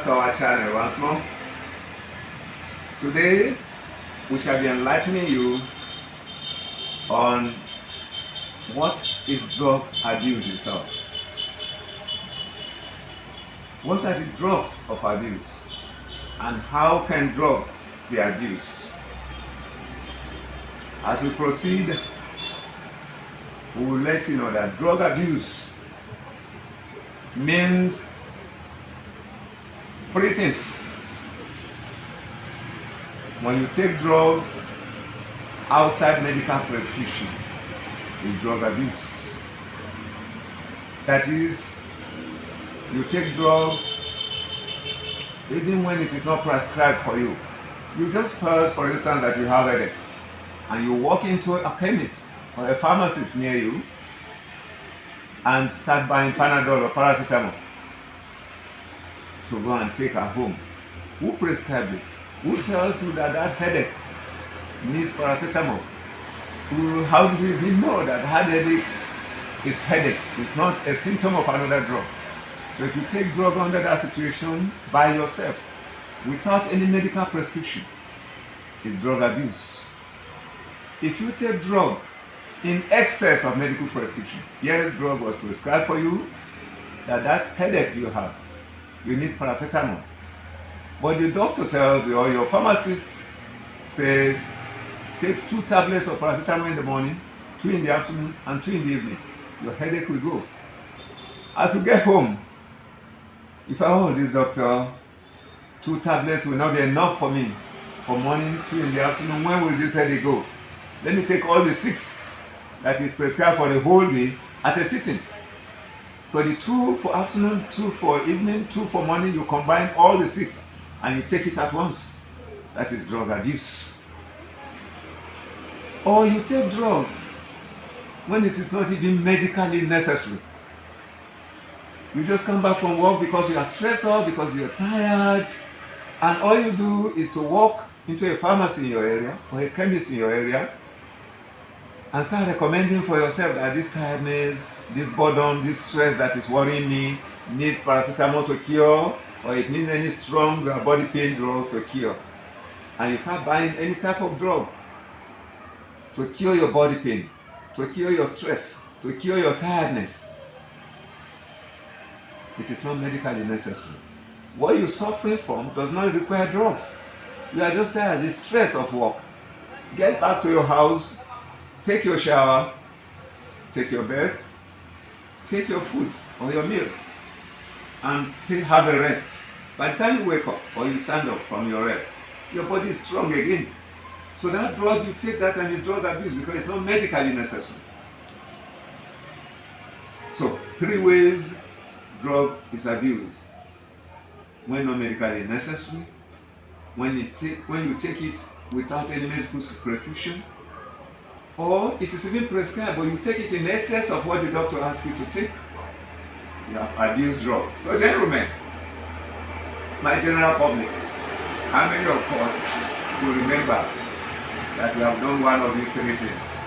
back to our channel once more. Today we shall be enlightening you on what is drug abuse itself. What are the drugs of abuse and how can drug be abused? As we proceed, we will let you know that drug abuse means three things. When you take drugs outside medical prescription, is drug abuse. That is, you take drug even when it is not prescribed for you. You just felt, for instance, that you have a headache, and you walk into a chemist or a pharmacist near you and start buying Panadol or paracetamol to go and take at home. Who prescribed it? Who tells you that that headache needs paracetamol? How do you even know that headache is headache? It's not a symptom of another drug. So if you take drug under that situation by yourself, without any medical prescription, it's drug abuse. If you take drug in excess of medical prescription, yes, drug was prescribed for you, that headache you have, you need paracetamol. But the doctor tells you, or your pharmacist say, take 2 tablets of paracetamol in the morning, 2 in the afternoon, and 2 in the evening. Your headache will go. As you get home, if this doctor, 2 tablets will not be enough for me for morning, 2 in the afternoon, when will this headache go? Let me take all the 6 that is prescribed for the whole day at a sitting. So the 2 for afternoon, 2 for evening, 2 for morning, you combine all the 6 and you take it at once. That is drug abuse. Or you take drugs when it is not even medically necessary. You just come back from work because you are stressed out, because you are tired, and all you do is to walk into a pharmacy in your area or a chemist in your area and start recommending for yourself that this tiredness, this boredom, this stress that is worrying me needs paracetamol to cure, or it needs any strong body pain drugs to cure. And you start buying any type of drug to cure your body pain, to cure your stress, to cure your tiredness. It is not medically necessary. What you're suffering from does not require drugs. You are just tired, the stress of work. Get back to your house, take your shower, take your bath, take your food or your meal, and still have a rest. By the time you wake up or you stand up from your rest, your body is strong again. So that drug, you take that and it's drug abuse because it's not medically necessary. So 3 ways drug is abused: when not medically necessary, when you take it without any medical prescription, or it is even prescribed but you take it in excess of what the doctor asks you to take. You have abused drugs. So gentlemen, my general public, how many of us will remember that you have done one of these 3 things?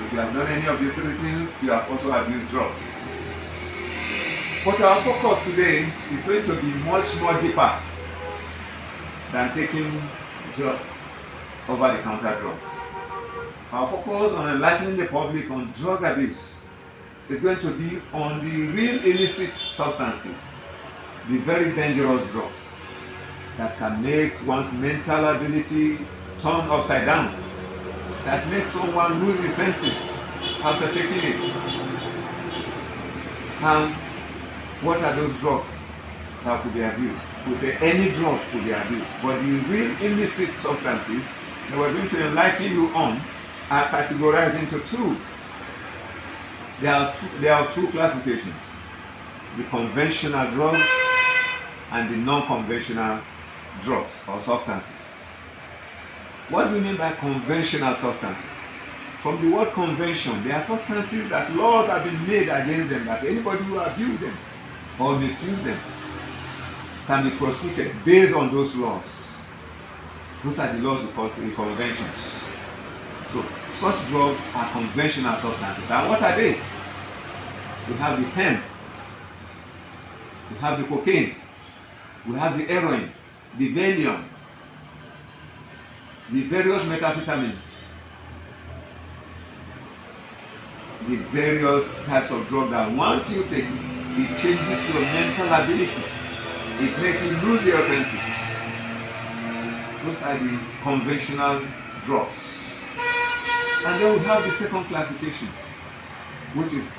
If you have done any of these 3 things, you have also abused drugs. But our focus today is going to be much more deeper than taking just over-the-counter drugs. Our focus on enlightening the public on drug abuse is going to be on the real illicit substances, the very dangerous drugs that can make one's mental ability turn upside down, that makes someone lose his senses after taking it. And what are those drugs that could be abused? We say any drugs could be abused, but the real illicit substances that we're going to enlighten you on are categorized into 2. There are 2 classifications: the conventional drugs and the non-conventional drugs or substances. What do we mean by conventional substances? From the word convention, they are substances that laws have been made against them, that anybody who abuse them or misuse them can be prosecuted based on those laws. Those are the laws we call the conventions. So such drugs are conventional substances. And what are they? We have the hemp, we have the cocaine, We have the heroin, the Valium, the various methamphetamines, the various types of drug that once you take it, it changes your mental ability. It makes you lose your senses. Those are the conventional drugs. And then we have the second classification, which is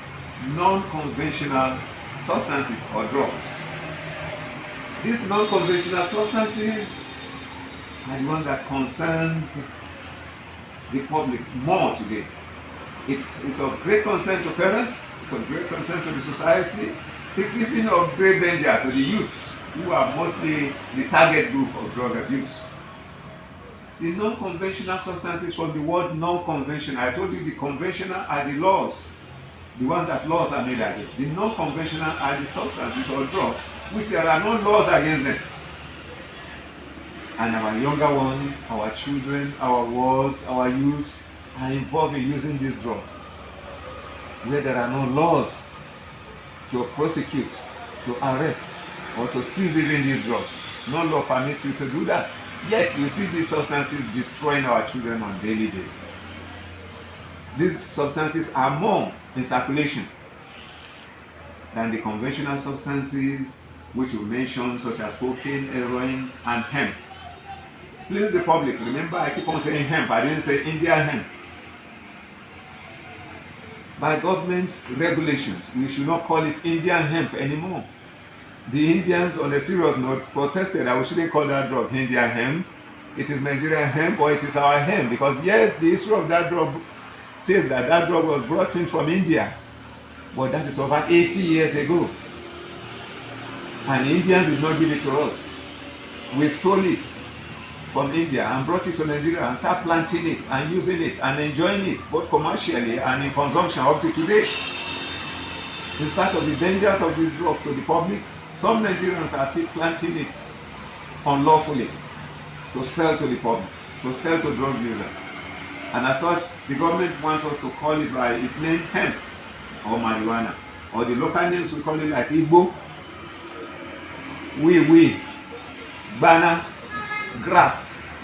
non-conventional substances or drugs. These non-conventional substances are the one that concerns the public more today. It is of great concern to parents, it's of great concern to the society, it's even of great danger to the youths, who are mostly the target group of drug abuse. The non-conventional substances, from the word non-conventional, I told you the conventional are the laws, the ones that laws are made against. The non-conventional are the substances or drugs which there are no laws against them. And our younger ones, our children, our wards, our youths are involved in using these drugs, where there are no laws to prosecute, to arrest, or to seize even these drugs. No law permits you to do that. Yet you see these substances destroying our children on a daily basis. These substances are more in circulation than the conventional substances which you mentioned, such as cocaine, heroin, and hemp. Please, the public, remember I keep on saying hemp, I didn't say Indian hemp. By government regulations, we should not call it Indian hemp anymore. The Indians, on a serious note, protested that we shouldn't call that drug Indian hemp. It is Nigerian hemp, or it is our hemp, because yes, the history of that drug states that that drug was brought in from India, but that is over 80 years ago. And Indians did not give it to us. We stole it from India and brought it to Nigeria and started planting it and using it and enjoying it, both commercially and in consumption up to today. In spite of the dangers of these drugs to the public, some Nigerians are still planting it unlawfully to sell to the public, to sell to drug users. And as such, the government wants us to call it by its name, hemp or marijuana, or the local names we call it like Igbo, Bana, grass,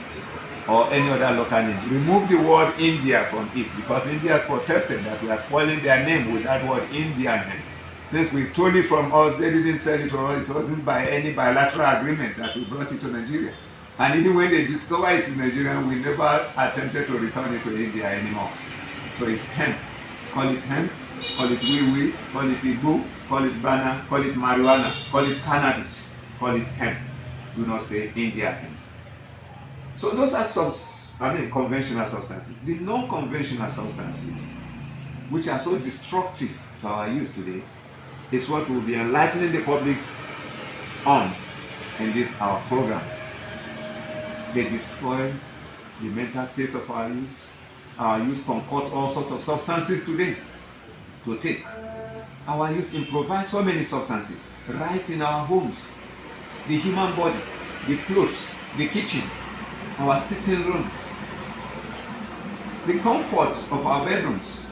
or any other local name. Remove the word India from it, because India has protested that we are spoiling their name with that word Indian hemp. Since we stole it from us, they didn't sell it to us. It wasn't by any bilateral agreement that we brought it to Nigeria. And even when they discover it in Nigeria, we never attempted to return it to India anymore. So it's hemp. Call it hemp, call it call it Igbo, call it Bana, call it marijuana, call it cannabis, call it hemp. Do not say India hemp. So those are conventional substances. The non-conventional substances, which are so destructive to our youth today, is what we'll be enlightening the public on in this our program. They destroy the mental states of our youth. Our youth concoct all sorts of substances today to take. Our youth improvise so many substances right in our homes. The human body, the clothes, the kitchen, our sitting rooms, the comforts of our bedrooms,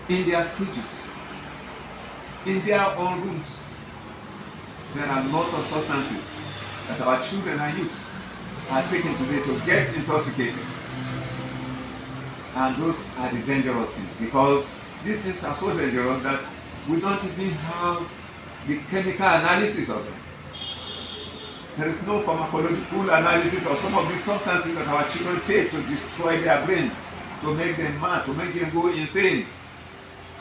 in their fridges, in their own rooms. There are a lot of substances that our children and youth are taking today to get intoxicated. And those are the dangerous things, because these things are so dangerous that we don't even have the chemical analysis of them. There is no pharmacological analysis of some of these substances that our children take to destroy their brains, to make them mad, to make them go insane.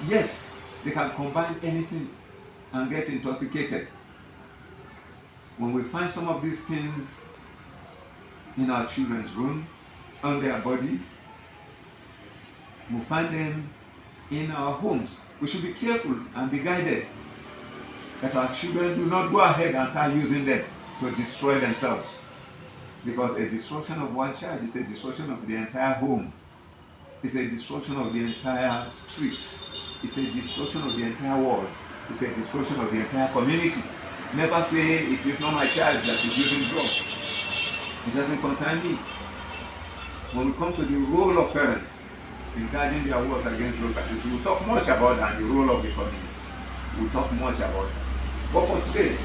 Yet, they can combine anything and get intoxicated. When we find some of these things in our children's room, on their body, we find them in our homes. We should be careful and be guided that our children do not go ahead and start using them to destroy themselves. Because a destruction of one child is a destruction of the entire home. It's a destruction of the entire street. It's a destruction of the entire world. It's a destruction of the entire community. Never say it is not my child that is using drugs. It doesn't concern me. When we come to the role of parents regarding their wars against drug abuse, we'll talk much about that, the role of the community. We'll talk much about that. But for today,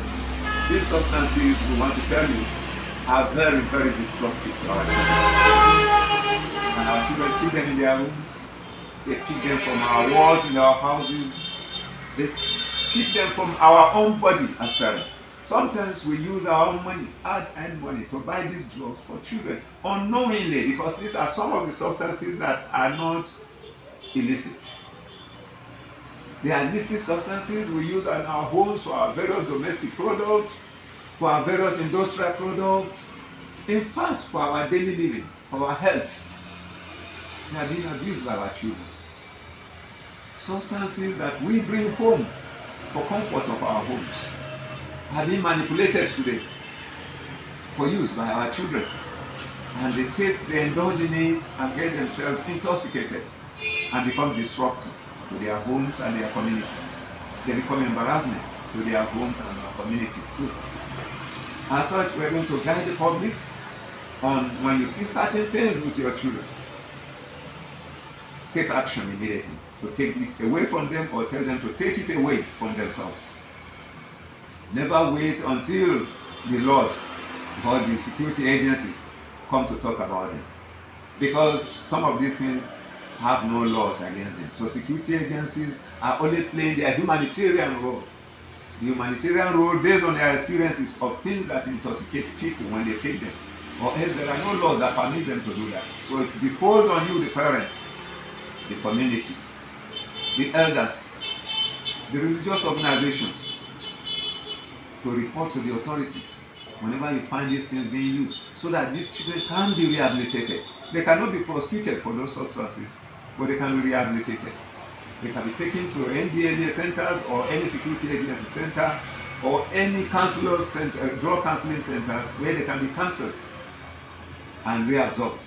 These substances, we want to tell you, are very, very destructive to our children. And our children keep them in their rooms. They keep them from our walls in our houses. They keep them from our own body as parents. Sometimes we use our own money, hard-earned money, to buy these drugs for children unknowingly, because these are some of the substances that are not illicit. They are illicit substances we use in our homes for our various domestic products, for our various industrial products, in fact, for our daily living, for our health. They are being abused by our children. Substances that we bring home for comfort of our homes are being manipulated today for use by our children. And they indulge in it and get themselves intoxicated and become disruptive to their homes and their community. They become embarrassment to their homes and our communities too. As such, we're going to guide the public on when you see certain things with your children, take action immediately to take it away from them or tell them to take it away from themselves. Never wait until the laws or the security agencies come to talk about them, because some of these things have no laws against them. So security agencies are only playing their humanitarian role. The humanitarian role based on their experiences of things that intoxicate people when they take them. Or else there are no laws that permit them to do that. So it beholds on you, the parents, the community, the elders, the religious organizations, to report to the authorities whenever you find these things being used, so that these children can be rehabilitated. They cannot be prosecuted for those substances, but they can be rehabilitated. They can be taken to NDLA centers or any security agency center or any counselors center, drug counseling centers, where they can be counseled and reabsorbed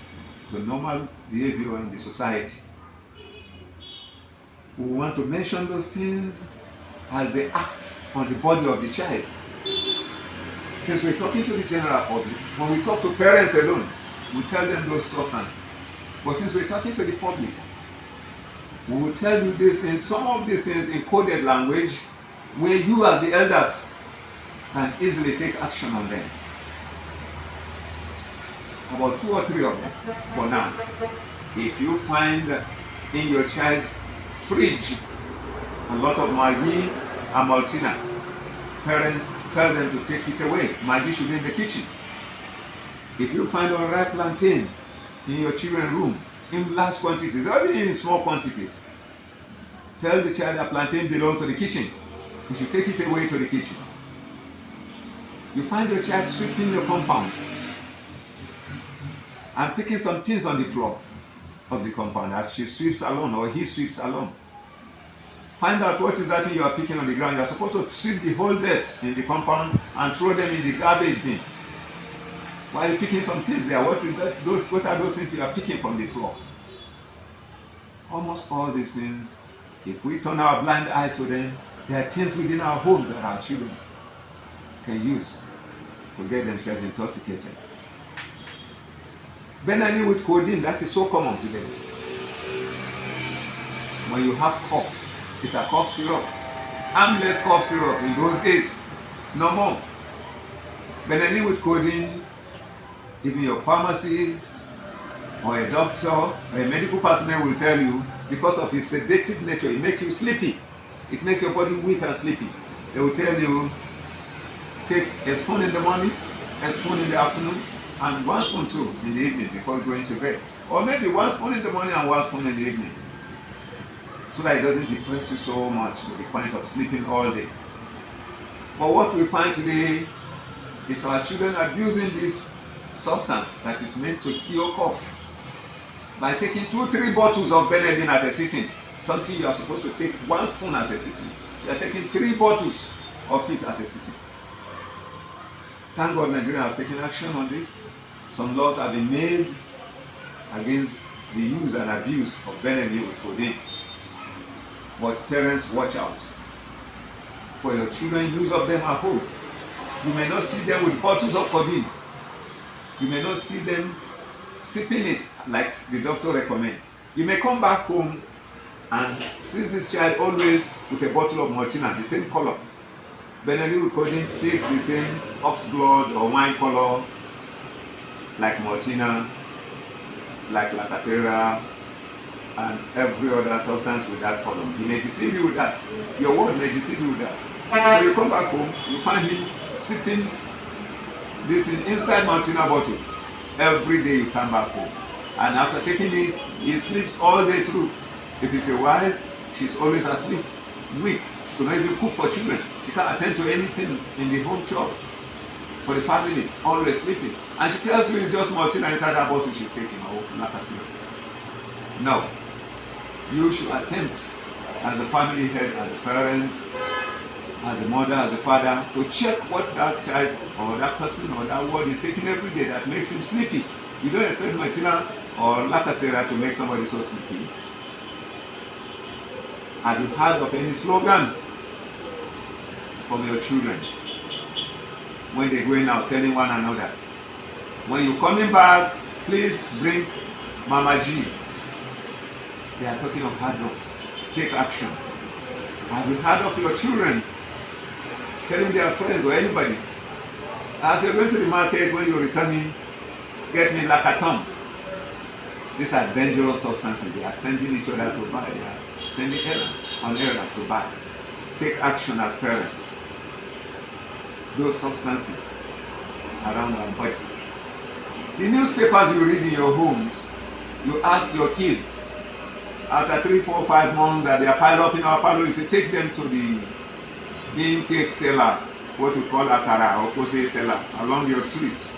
to normal behavior in the society. We want to mention those things as they act on the body of the child. Since we're talking to the general public, when we talk to parents alone, we tell them those substances. But since we're talking to the public, we will tell you these things, some of these things in coded language, where you as the elders can easily take action on them. About 2 or 3 of them for now. If you find in your child's fridge a lot of Maggi and Maltina, parents tell them to take it away. Maggi should be in the kitchen. If you find unripe plantain in your children's room in large quantities, or even in small quantities, tell the child that plantain belongs to the kitchen. You should take it away to the kitchen. You find your child sweeping your compound and picking some things on the floor of the compound as she sweeps alone or he sweeps alone. Find out what is that thing you are picking on the ground. You are supposed to sweep the whole dirt in the compound and throw them in the garbage bin. Why are you picking some things there? What is that? What are those things you are picking from the floor? Almost all these things, if we turn our blind eyes to them, there are things within our home that our children can use to get themselves intoxicated. Benylin with codeine, that is so common today. When you have cough, it's a cough syrup. Harmless cough syrup in those days, no more. Benylin with codeine, even your pharmacist or a doctor or a medical personnel will tell you, because of its sedative nature, it makes you sleepy. It makes your body weak and sleepy. They will tell you, take a spoon in the morning, a spoon in the afternoon, and 1 spoon too in the evening before going to bed. Or maybe 1 spoon in the morning and 1 spoon in the evening, so that it doesn't depress you so much to the point of sleeping all day. But what we find today is our children abusing this substance that is meant to cure cough by taking 2-3 bottles of Benylin at a sitting. Something you are supposed to take 1 spoon at a sitting. You are taking 3 bottles of it at a sitting. Thank God Nigeria has taken action on this. Some laws have been made against the use and abuse of Benylin with codeine. But parents, watch out. For your children, use of them at home. You may not see them with bottles of codeine. You may not see them sipping it like the doctor recommends. You may come back home and see this child always with a bottle of Maltina, the same color. Benelli codeine takes the same ox blood or wine color like Maltina, like Lacacera, and every other substance with that color. He may deceive you with that. Your word may deceive you with that. So you come back home, you find him sipping this thing inside Maltina bottle. Every day you come back home. And after taking it, he sleeps all day through. If it's a wife, she's always asleep, weak. She could not even cook for children. She can't attend to anything in the home chores. For the family, always sleeping. And she tells you it's just Maltina inside her bottle she's taking, or Lacacera. No. You should attempt, as a family head, as a parents, as a mother, as a father, to check what that child or that person or that word is taking every day that makes him sleepy. You don't expect Maltina or Lacacera to make somebody so sleepy. Have you heard of any slogan from your children when they're going out telling one another, when you're coming back, please bring Mama G? They are talking of hard drugs. Take action. Have you heard of your children telling their friends or anybody, as you're going to the market, when you're returning, get me Lacaton? These are dangerous substances. They are sending each other to buy. They are sending errands on errands to buy. Take action as parents. Those substances around our body. The newspapers you read in your homes, you ask your kids, after 3, 4, 5 months that they are piled up in our parlor, you say take them to the bean cake seller, what we call akara or kose seller, along your street.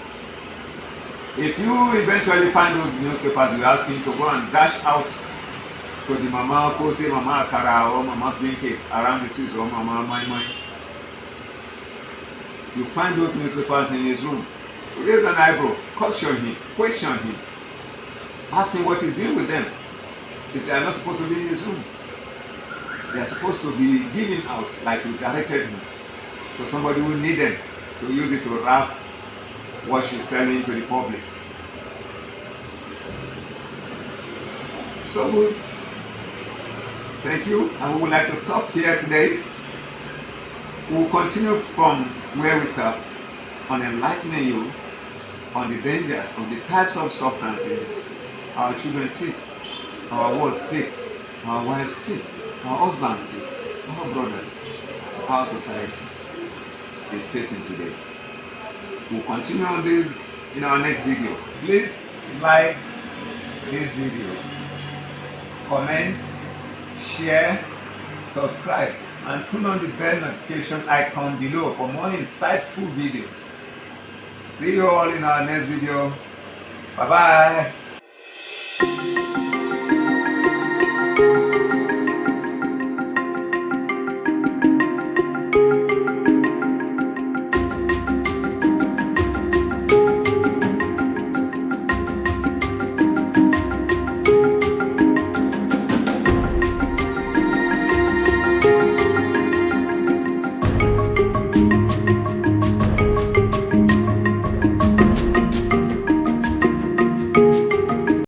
If you eventually find those newspapers, you ask him to go and dash out to the mama kose, mama akara, or mama bean cake around the streets, or mama mai. You find those newspapers in his room. Raise an eyebrow, caution him, question him, ask him what he's doing with them. They are not supposed to be in his room. They are supposed to be given out, like you directed him, to somebody who need them, to use it to wrap what she's selling to the public. So good. Thank you, and we would like to stop here today. We will continue from where we start on enlightening you on the dangers of the types of substances our children take, our words take, our wives take, our husbands take, our brothers, our society is facing today. We'll continue on this in our next video. Please like this video, comment, share, subscribe, and turn on the bell notification icon below for more insightful videos. See you all in our next video. Bye bye.